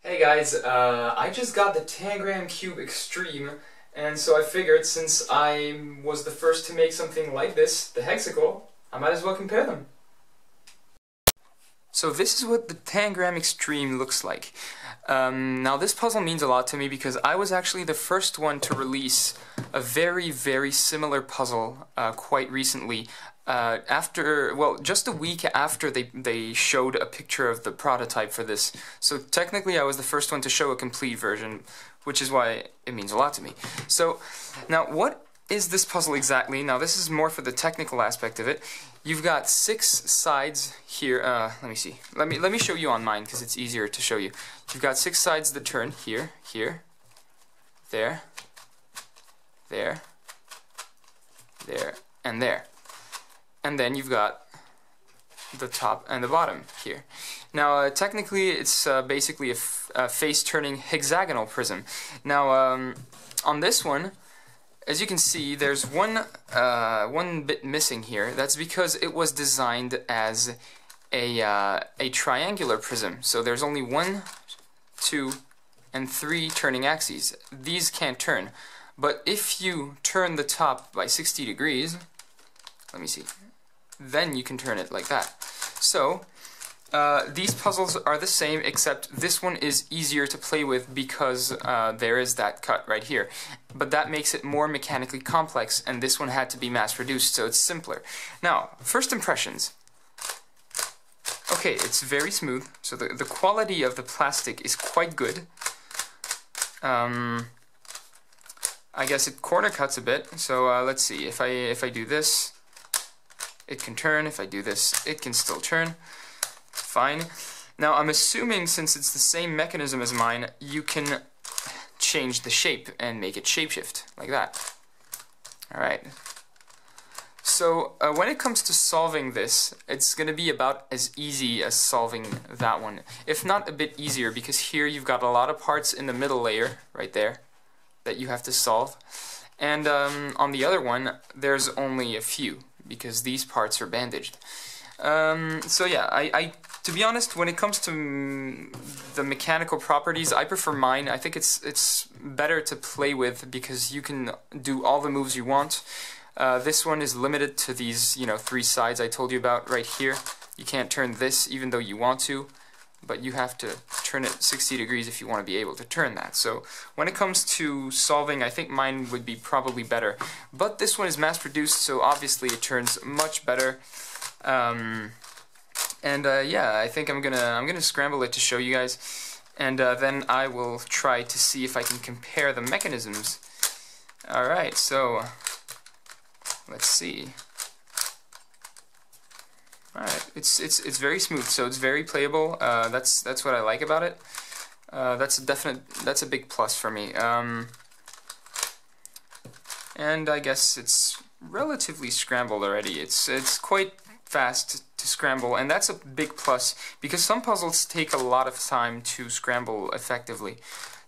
Hey guys, I just got the Tangram Cube Extreme, and so I figured since I was the first to make something like this, the Hexicle, I might as well compare them. So this is what the Tangram Extreme looks like. Now this puzzle means a lot to me because I was actually the first one to release a very similar puzzle quite recently. Just a week after they showed a picture of the prototype for this. So technically I was the first one to show a complete version, which is why it means a lot to me. So now what is this puzzle exactly? Now this is more for the technical aspect of it. You've got 6 sides here. Let me see. Let me show you on mine because it's easier to show you. You've got 6 sides that turn here, there, there, and there. And then you've got the top and the bottom here. Now, technically, it's basically a face-turning hexagonal prism. Now, on this one, as you can see, there's one bit missing here. That's because it was designed as a triangular prism. So there's only 1, 2, and 3 turning axes. These can't turn. But if you turn the top by 60 degrees, let me see, then you can turn it like that. So these puzzles are the same, except this one is easier to play with because there is that cut right here. But that makes it more mechanically complex, and this one had to be mass-produced, so it's simpler. Now, first impressions. Okay, it's very smooth, so the quality of the plastic is quite good. I guess it corner cuts a bit, so let's see, if I do this, it can turn. If I do this, it can still turn. Fine. Now I'm assuming since it's the same mechanism as mine, you can change the shape and make it shapeshift, like that. Alright. So when it comes to solving this, it's going to be about as easy as solving that one. If not a bit easier, because here you've got a lot of parts in the middle layer, right there, that you have to solve. And on the other one, there's only a few, because these parts are bandaged. So yeah, to be honest, when it comes to the mechanical properties, I prefer mine. I think it's better to play with because you can do all the moves you want. This one is limited to these, 3 sides I told you about right here. You can't turn this even though you want to, but you have to turn it 60 degrees if you want to be able to turn that. So when it comes to solving, I think mine would be probably better. But this one is mass-produced, so obviously it turns much better. Yeah, I think I'm gonna scramble it to show you guys, and then I will try to see if I can compare the mechanisms. All right, so let's see. Alright, it's very smooth, so it's very playable. That's what I like about it. That's a big plus for me. And I guess it's relatively scrambled already. It's quite fast to scramble, and that's a big plus because some puzzles take a lot of time to scramble effectively.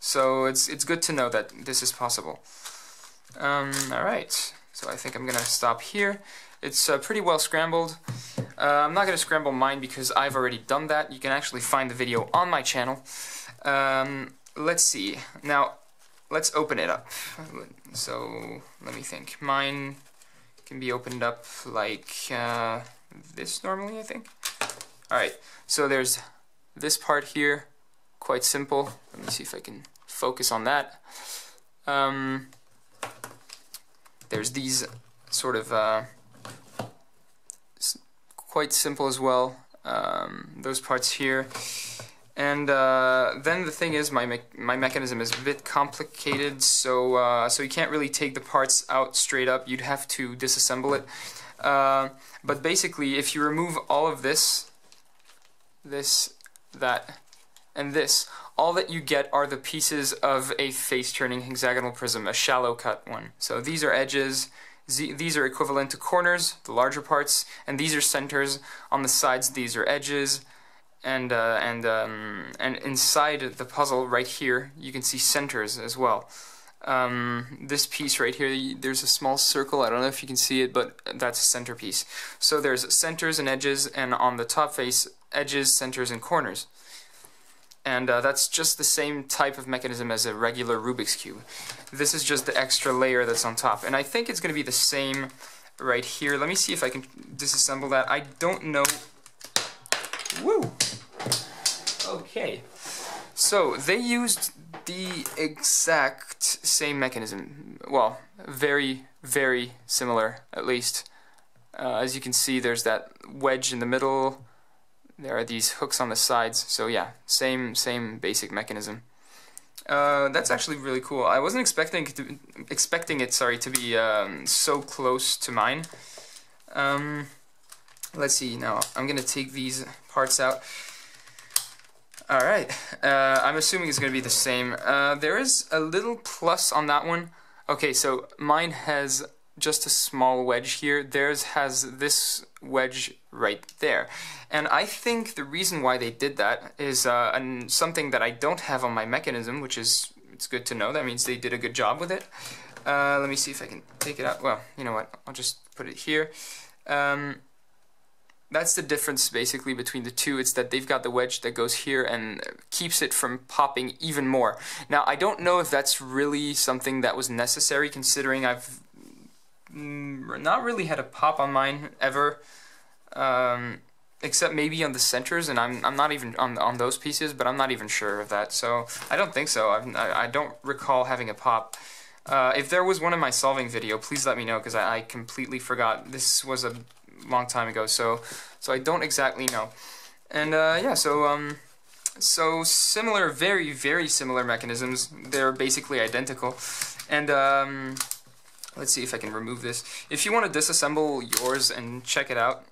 So it's good to know that this is possible. Alright, so I think I'm gonna stop here. It's pretty well scrambled. I'm not going to scramble mine because I've already done that. You can actually find the video on my channel. Let's see. Now, let's open it up. So, let me think. Mine can be opened up like this normally, I think. Alright, so there's this part here. Quite simple. Let me see if I can focus on that. There's these sort of quite simple as well, those parts here, and then the thing is my mechanism is a bit complicated, so you can't really take the parts out straight up. You'd have to disassemble it, but basically if you remove all of this, that, and this, all that you get are the pieces of a face-turning hexagonal prism, a shallow cut one. So these are edges. These are equivalent to corners, the larger parts, and these are centers. On the sides, these are edges, and inside the puzzle right here, you can see centers as well. This piece right here, there's a small circle. I don't know if you can see it, but that's a centerpiece. So there's centers and edges, and on the top face, edges, centers, and corners. and that's just the same type of mechanism as a regular Rubik's Cube. This is just the extra layer that's on top, and I think it's going to be the same right here. Let me see if I can disassemble that. I don't know. Woo! Okay, so they used the exact same mechanism. Well, very, very similar, at least. As you can see, there's that wedge in the middle. There are these hooks on the sides. So yeah, same basic mechanism. That's actually really cool. I wasn't expecting it to be so close to mine. Let's see. Now I'm gonna take these parts out. All right. I'm assuming it's gonna be the same. There is a little plus on that one. Okay, so mine has just a small wedge here. Theirs has this wedge right there. And I think the reason why they did that is something that I don't have on my mechanism, which is, it's good to know. That means they did a good job with it. Let me see if I can take it out. Well, you know what? I'll just put it here. That's the difference basically between the two. It's that they've got the wedge that goes here and keeps it from popping even more. Now, I don't know if that's really something that was necessary, considering I've not really had a pop on mine ever, except maybe on the centers, and I'm not even on those pieces, but I'm not even sure of that. So I don't think so. I don't recall having a pop. If there was one in my solving video, please let me know, because I completely forgot. This was a long time ago, so I don't exactly know. And yeah, so similar, very, very similar mechanisms. They're basically identical. And let's see if I can remove this. If you want to disassemble yours and check it out,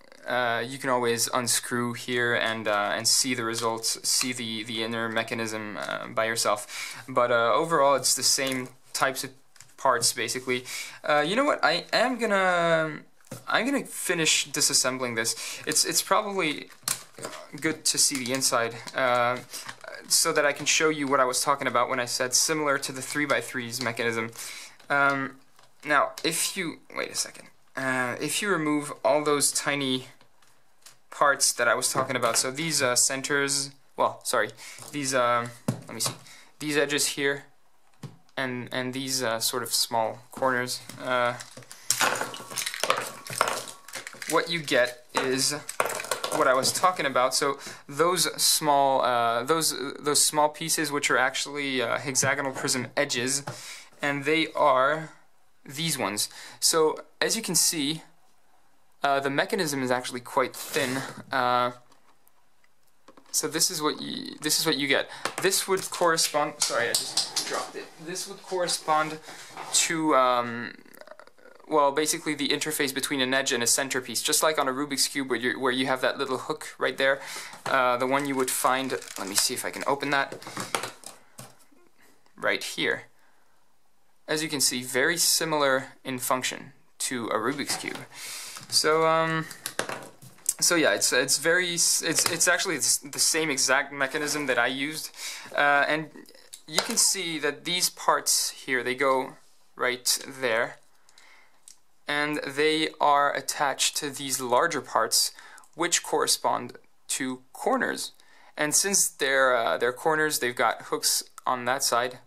you can always unscrew here and see the results, see the inner mechanism by yourself. But overall, it's the same types of parts basically. You know what? I'm gonna finish disassembling this. It's probably good to see the inside, so that I can show you what I was talking about when I said similar to the 3x3's mechanism. Now, if you wait a second, if you remove all those tiny parts that I was talking about, so these centers, well, sorry, these let me see, these edges here, and these sort of small corners. What you get is what I was talking about. So those small small pieces, which are actually hexagonal prism edges, and they are these ones. So as you can see, the mechanism is actually quite thin. So this is what you get. This would correspond. Sorry, I just dropped it. This would correspond to well, basically the interface between an edge and a centerpiece, just like on a Rubik's Cube where you have that little hook right there. The one you would find, let me see if I can open that, right here. As you can see, very similar in function to a Rubik's Cube. So, so yeah, it's actually the same exact mechanism that I used, and you can see that these parts here, they go right there, and they are attached to these larger parts, which correspond to corners. And since they're corners, they've got hooks on that side,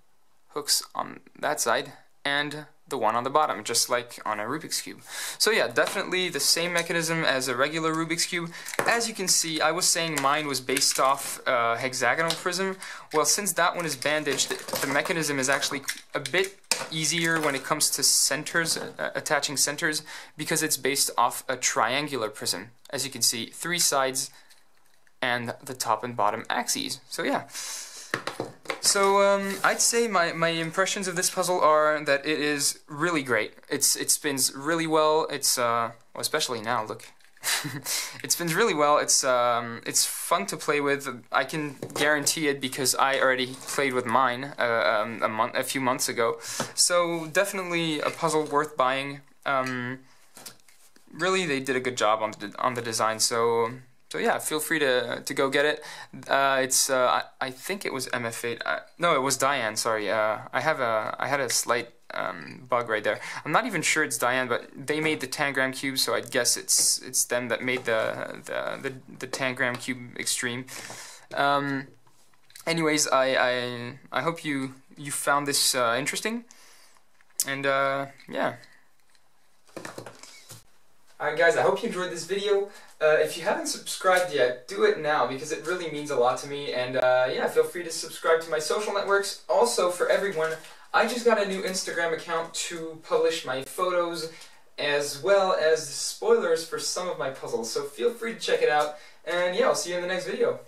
hooks on that side, and the one on the bottom, just like on a Rubik's Cube. So yeah, definitely the same mechanism as a regular Rubik's Cube. As you can see, I was saying mine was based off hexagonal prism. Well, since that one is bandaged, the mechanism is actually a bit easier when it comes to centers, attaching centers, because it's based off a triangular prism. As you can see, 3 sides and the top and bottom axes. So yeah. So I'd say my impressions of this puzzle are that it is really great. It spins really well. It's well, especially now, look. It spins really well. It's fun to play with. I can guarantee it because I already played with mine a few months ago. So definitely a puzzle worth buying. Really, they did a good job on the design. So yeah, feel free to go get it. I think it was MF8. No, it was Diane. Sorry. I had a slight bug right there. I'm not even sure it's Diane, but they made the Tangram cube, so I guess it's them that made the Tangram cube Extreme. And anyways, I hope you found this interesting, and yeah. Alright guys, I hope you enjoyed this video. If you haven't subscribed yet, do it now because it really means a lot to me, and yeah, feel free to subscribe to my social networks. Also, for everyone, I just got a new Instagram account to publish my photos as well as spoilers for some of my puzzles, so feel free to check it out, and yeah, I'll see you in the next video.